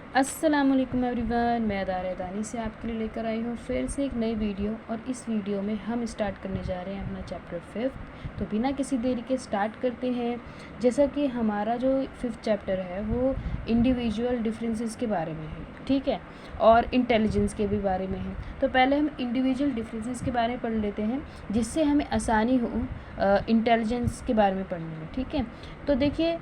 अस्सलाम वालेकुम एवरीवन, मैं दारा दानी से आपके लिए लेकर आई हूँ फिर से एक नई वीडियो। और इस वीडियो में हम स्टार्ट करने जा रहे हैं अपना चैप्टर 5। तो बिना किसी देरी के स्टार्ट करते हैं। जैसा कि हमारा जो 5th चैप्टर है वो इंडिविजुअल डिफरेंसेस के बारे में है, ठीक है, और इंटेलिजेंस के भी बारे में है। तो पहले हम इंडिविजुअल डिफरेंसेस के बारे में पढ़ लेते हैं, जिससे हमें आसानी हो इंटेलिजेंस के बारे में पढ़ने में, ठीक है। तो देखिए,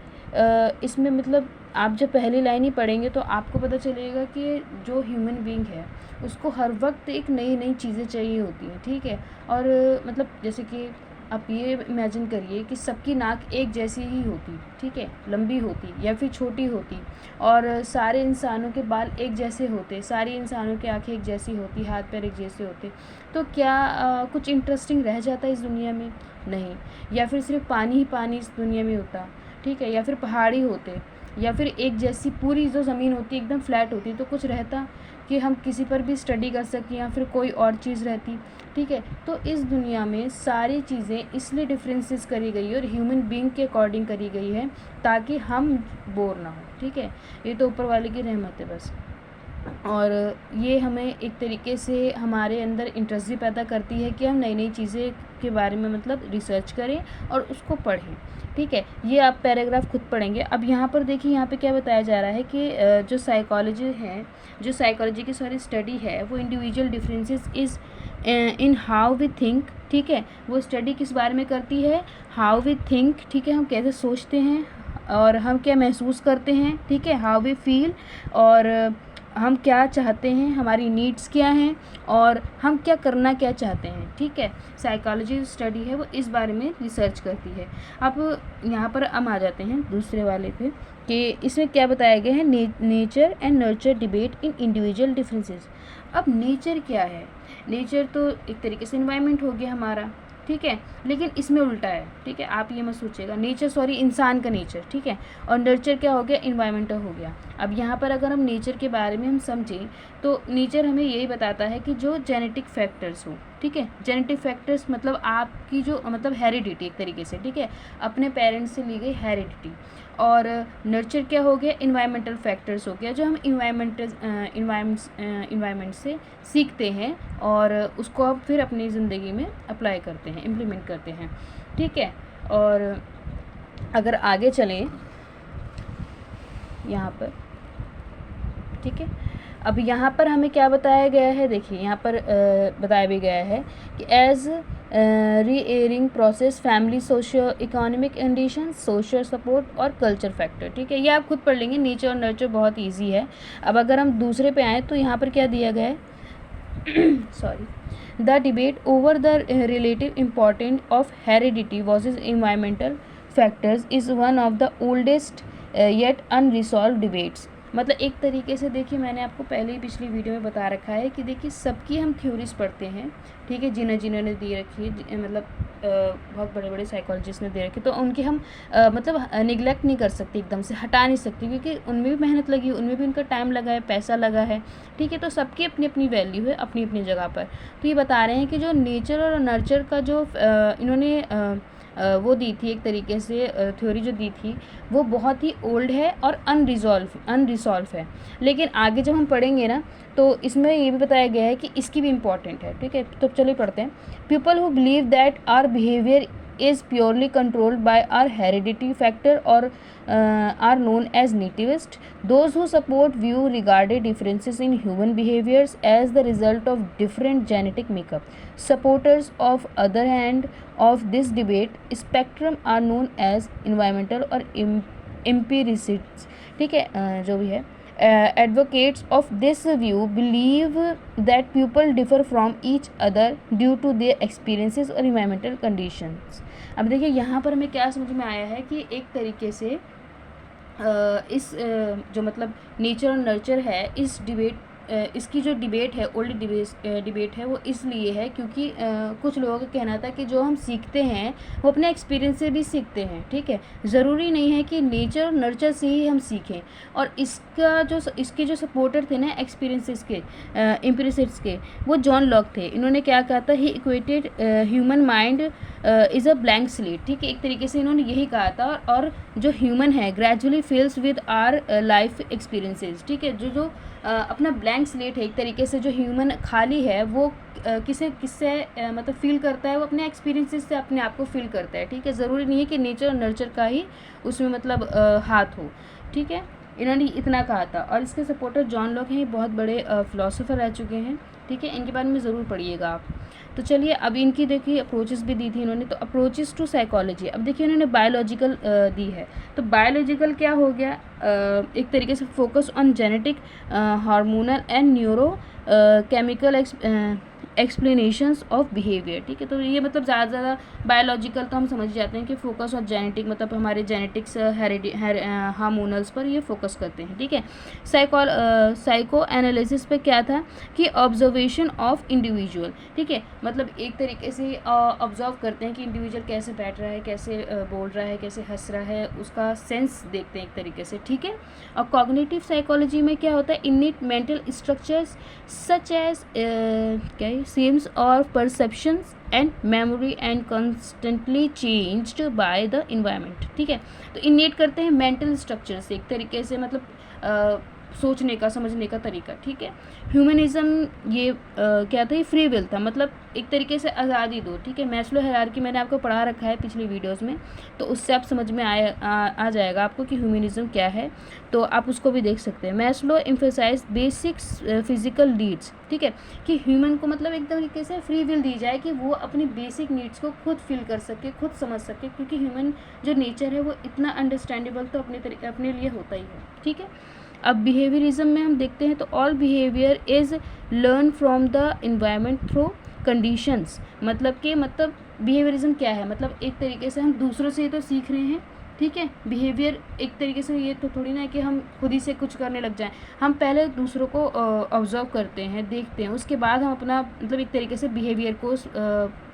इसमें मतलब आप जब पहली लाइन ही पढ़ेंगे तो आपको पता चलेगा कि जो ह्यूमन बीइंग है उसको हर वक्त एक नई नई चीज़ें चाहिए होती हैं, ठीक है। और मतलब जैसे कि आप ये इमेजिन करिए कि सबकी नाक एक जैसी ही होती, ठीक है, लंबी होती या फिर छोटी होती, और सारे इंसानों के बाल एक जैसे होते, सारी इंसानों की आंखें एक जैसी होती, हाथ पैर एक जैसे होते, तो क्या कुछ इंटरेस्टिंग रह जाता है इस दुनिया में? नहीं। या फिर सिर्फ पानी ही पानी इस दुनिया में होता, ठीक है, या फिर पहाड़ी होते, या फिर एक जैसी पूरी जो ज़मीन होती एकदम फ्लैट होती, तो कुछ रहता कि हम किसी पर भी स्टडी कर सकें, या फिर कोई और चीज़ रहती, ठीक है। तो इस दुनिया में सारी चीज़ें इसलिए डिफरेंसेस करी गई है और ह्यूमन बीइंग के अकॉर्डिंग करी गई है ताकि हम बोर ना हो, ठीक है। ये तो ऊपर वाले की रहमत है बस। और ये हमें एक तरीके से हमारे अंदर इंटरेस्ट भी पैदा करती है कि हम नई नई चीज़ें के बारे में मतलब रिसर्च करें और उसको पढ़ें, ठीक है। ये आप पैराग्राफ खुद पढ़ेंगे। अब यहाँ पर देखिए, यहाँ पे क्या बताया जा रहा है कि जो साइकोलॉजी है, जो साइकोलॉजी की सारी स्टडी है वो individual differences is in how we think, ठीक है। वो स्टडी किस बारे में करती है? हाउ वी थिंक, ठीक है, हम कैसे सोचते हैं और हम क्या महसूस करते हैं, ठीक है। हाउ वी फील, और हम क्या चाहते हैं, हमारी नीड्स क्या हैं, और हम क्या चाहते हैं, ठीक है। साइकोलॉजी स्टडी है वो इस बारे में रिसर्च करती है। अब यहाँ पर हम आ जाते हैं दूसरे वाले पे कि इसमें क्या बताया गया है, nature and nurture debate in individual differences. अब नेचर क्या है? नेचर तो एक तरीके से इन्वायरमेंट हो गया हमारा, ठीक है, लेकिन इसमें उल्टा है, ठीक है। आप ये मत सोचिएगा, नेचर सॉरी इंसान का नेचर, ठीक है, और नर्चर क्या हो गया? इन्वायरमेंटल हो गया। अब यहाँ पर अगर हम नेचर के बारे में हम समझें तो नेचर हमें यही बताता है कि जो जेनेटिक फैक्टर्स हो, ठीक है, जेनेटिक फैक्टर्स मतलब आपकी जो मतलब हेरिडिटी एक तरीके से, ठीक है, अपने पेरेंट्स से ली गई हेरिडिटी। और नर्चर क्या हो गया? इन्वायरमेंटल फैक्टर्स हो गया, जो हम इन्वायरमेंट से सीखते हैं और उसको अब फिर अपनी ज़िंदगी में अप्लाई करते हैं, इम्प्लीमेंट करते हैं, ठीक है। और अगर आगे चलें यहाँ पर, ठीक है, अब यहाँ पर हमें क्या बताया गया है? देखिए यहाँ पर बताया भी गया है कि age rearing process, family, socio economic condition, social support और कल्चर फैक्टर, ठीक है। ये आप खुद पढ़ लेंगे, नेचर और नर्चर बहुत ईजी है। अब अगर हम दूसरे पे आएँ तो यहाँ पर क्या दिया गया है sorry, the debate over the relative importance of heredity versus environmental factors is one of the oldest yet unresolved debates. मतलब एक तरीके से देखिए, मैंने आपको पहले ही पिछली वीडियो में बता रखा है कि देखिए सबकी हम थ्योरीज पढ़ते हैं, ठीक है, जिन्होंने दी रखी है, मतलब बहुत बड़े बड़े साइकोलॉजिस्ट ने दे रखी, तो उनकी हम मतलब निगलेक्ट नहीं कर सकते, एकदम से हटा नहीं सकते, क्योंकि उनमें भी मेहनत लगी, उनमें भी उनका टाइम लगा है, पैसा लगा है, ठीक है। तो सबकी अपनी अपनी वैल्यू है, अपनी अपनी जगह पर। तो ये बता रहे हैं कि जो नेचर और नर्चर का जो इन्होंने वो दी थी एक तरीके से थ्योरी जो दी थी वो बहुत ही ओल्ड है और अनरिजॉल्व है। लेकिन आगे जब हम पढ़ेंगे ना तो इसमें ये भी बताया गया है कि इसकी भी इम्पॉर्टेंट है, ठीक है। तो चलिए पढ़ते हैं। People who believe that our behaviour is purely controlled by our hereditary factor or are known as nativist. Those who support view regarded differences in human behaviors as the result of different genetic makeup. Supporters of other hand of this debate spectrum are known as environmental or empiricists, ठीक है, जो भी है। Advocates of this view believe that people differ from each other due to their experiences और environmental conditions। अब देखिए यहाँ पर हमें क्या समझ में आया है कि एक तरीके से इस जो मतलब नेचर और नर्चर है, इस डिबेट इसकी जो डिबेट है, ओल्ड डिबेट है, वो इसलिए है क्योंकि कुछ लोगों का कहना था कि जो हम सीखते हैं वो अपने एक्सपीरियंस से भी सीखते हैं, ठीक है। ज़रूरी नहीं है कि नेचर और नर्चर से ही हम सीखें। और इसके जो सपोर्टर थे ना एक्सपीरियंसेस के, एम्पिरिसिस्ट के, वो जॉन लॉक थे। इन्होंने क्या कहा था, he equated human mind is a blank slate, ठीक है। एक तरीके से इन्होंने यही कहा था। और जो ह्यूमन है gradually fills with our life experiences, ठीक है। जो अपना ब्लैंक स्लेट है, एक तरीके से जो ह्यूमन खाली है वो किससे मतलब फील करता है, वो अपने एक्सपीरियंसेस से अपने आप को फील करता है, ठीक है। ज़रूरी नहीं है कि नेचर और नर्चर का ही उसमें मतलब हाथ हो, ठीक है। इन्होंने इतना कहा था। और इसके सपोर्टर जॉन लॉक हैं, ये बहुत बड़े फ़िलासफ़र रह चुके हैं, ठीक है। इनके बारे में ज़रूर पढ़िएगा आप। तो चलिए अब इनकी देखिए अप्रोचेस भी दी थी इन्होंने। तो अप्रोचेस टू साइकोलॉजी, अब देखिए इन्होंने बायोलॉजिकल दी है। तो बायोलॉजिकल क्या हो गया, एक तरीके से focus on genetic, hormonal and neuro chemical explanations of behaviour, ठीक है। तो ये मतलब ज़्यादा बायोलॉजिकल तो हम समझ जाते हैं कि फोकस ऑन जेनेटिक मतलब हमारे जेनेटिक्स हार्मोनल्स पर ये फोकस करते हैं, ठीक है। साइको एनालिसिस पे क्या था कि ऑब्जर्वेशन ऑफ इंडिविजुअल, ठीक है। मतलब एक तरीके से ऑब्जर्व करते हैं कि इंडिविजुअल कैसे बैठ रहा है, कैसे बोल रहा है, कैसे हंस रहा है, उसका सेंस देखते हैं एक तरीके से, ठीक है। और कॉग्निटिव साइकोलॉजी में क्या होता है, innate mental structures such as क्या सेम्स और perceptions and memory and constantly changed by the environment, ठीक है। तो इनेट करते हैं मेंटल स्ट्रक्चर से, एक तरीके से मतलब सोचने का, समझने का तरीका, ठीक है। ह्यूमनिज्म ये क्या था, ये फ्री विल था, मतलब एक तरीके से आज़ादी दो, ठीक है। मैस्लो हायरार्की मैंने आपको पढ़ा रखा है पिछली वीडियोस में, तो उससे आप समझ में आ जाएगा आपको कि ह्यूमनिज्म क्या है, तो आप उसको भी देख सकते हैं। Maslow emphasise basics physical needs, ठीक है, कि ह्यूमन को मतलब एक तरीके से फ्री विल दी जाए कि वो अपनी बेसिक नीड्स को खुद फील कर सके, खुद समझ सके, क्योंकि ह्यूमन जो नेचर है वो इतना अंडरस्टैंडेबल तो अपने लिए होता ही है, ठीक है। अब बिहेवियरिज्म में हम देखते हैं तो all behaviour is learn from the environment through conditions, मतलब बिहेवियरिज्म क्या है, मतलब एक तरीके से हम दूसरों से तो सीख रहे हैं, ठीक है। बिहेवियर एक तरीके से ये तो थोड़ी ना है कि हम खुद ही से कुछ करने लग जाएं, हम पहले दूसरों को ऑब्जर्व करते हैं, देखते हैं, उसके बाद हम अपना मतलब एक तरीके से बिहेवियर को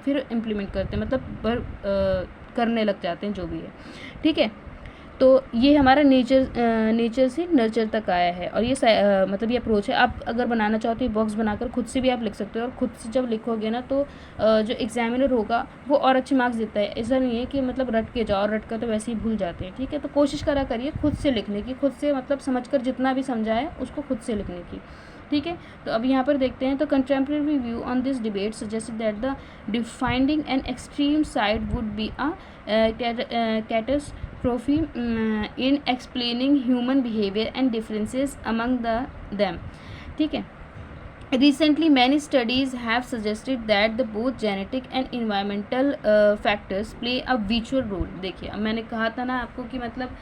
फिर इम्प्लीमेंट करते हैं, मतलब करने लग जाते हैं जो भी है, ठीक है। तो ये हमारा नेचर से नर्चर तक आया है। और ये मतलब ये अप्रोच है। आप अगर बनाना चाहो तो ये बॉक्स बनाकर खुद से भी आप लिख सकते हो, और खुद से जब लिखोगे ना तो जो एग्जामिनर होगा वो और अच्छे मार्क्स देता है। ऐसा नहीं है कि मतलब रट के जाओ, रट कर तो वैसे ही भूल जाते हैं, ठीक है। तो कोशिश करा करिए खुद से लिखने की, खुद से मतलब समझकर जितना भी समझा है उसको खुद से लिखने की, ठीक है। तो अब यहाँ पर देखते हैं तो contemporary view on this debate suggested that the defending an extreme side would be a catastrophe in explaining human behavior and differences among them, ठीक है। Recently, many studies have suggested that the both genetic and environmental factors play a vital role। देखिए अब मैंने कहा था ना आपको कि मतलब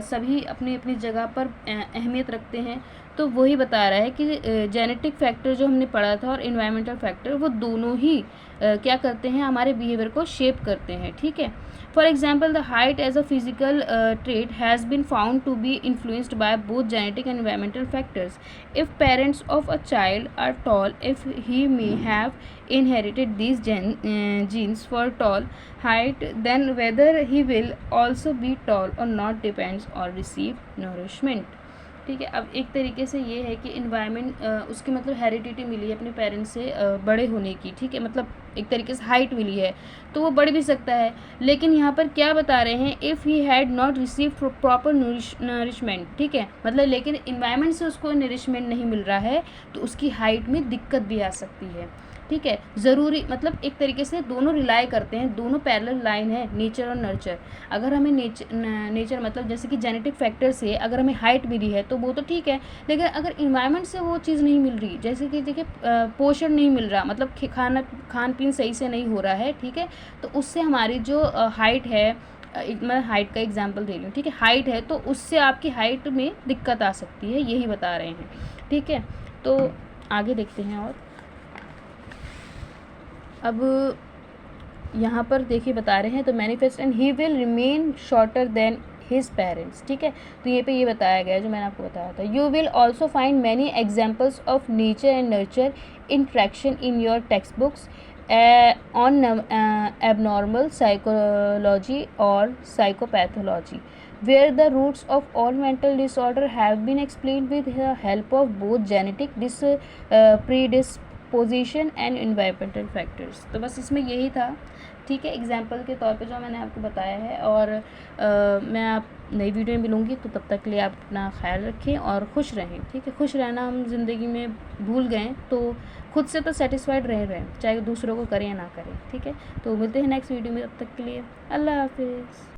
सभी अपनी अपनी जगह पर अहमियत रखते हैं, तो वही बता रहा है कि जेनेटिक फैक्टर जो हमने पढ़ा था और इन्वायरमेंटल फैक्टर वो दोनों ही क्या करते हैं, हमारे बिहेवियर को शेप करते हैं, ठीक है। For example, the height as a physical trait has been found to be influenced by both genetic and environmental factors. If parents of a child are tall, if he may have inherited these genes for tall height, then whether he will also be tall or not depends on receive nourishment, ठीक है। अब एक तरीके से ये है कि environment उसकी मतलब हेरिडिटी मिली है अपने पेरेंट्स से बड़े होने की, ठीक है। मतलब एक तरीके से हाइट मिली है तो वो बढ़ भी सकता है, लेकिन यहाँ पर क्या बता रहे हैं, if he had not receive proper nourishment, ठीक है। मतलब लेकिन इन्वायरमेंट से उसको नरिशमेंट नहीं मिल रहा है तो उसकी हाइट में दिक्कत भी आ सकती है, ठीक है। ज़रूरी मतलब एक तरीके से दोनों रिलाई करते हैं, दोनों पैरेलल लाइन है, नेचर और नर्चर। अगर हमें नेचर मतलब जैसे कि जेनेटिक फैक्टर से अगर हमें हाइट मिली है तो वो तो ठीक है, लेकिन अगर इन्वायरमेंट से वो चीज़ नहीं मिल रही, जैसे कि देखिए पोषण नहीं मिल रहा, मतलब खान पीन सही से नहीं हो रहा है, ठीक है, तो उससे हमारी जो हाइट है, मैं हाइट का एग्जांपल दे रही हूँ, ठीक है, हाइट है तो उससे आपकी हाइट में दिक्कत आ सकती है, यही बता रहे हैं, ठीक है। तो आगे देखते हैं। और अब यहाँ पर देखिए बता रहे हैं तो manifest and he will remain shorter than his parents. ठीक है, तो ये पे ये बताया गया है जो मैंने आपको बताया था। You will also find many examples of nature and nurture interaction in your text books on abnormal psychology or psychopathology, where the roots of all mental disorder have been explained with the help of both genetic predisposition and environmental factors। तो बस इसमें यही था। ठीक है, example के तौर पे जो मैंने आपको बताया है। और मैं आप नई वीडियो में मिलूँगी, तो तब तक के लिए आप अपना ख्याल रखें और खुश रहें। ठीक है, खुश रहना हम ज़िंदगी में भूल गए तो खुद से तो सेटिस्फाइड रह रहे हैं, चाहे दूसरों को करें या ना करें। ठीक है, तो मिलते हैं नेक्स्ट वीडियो में, तब तक के लिए अल्लाह हाफिज़।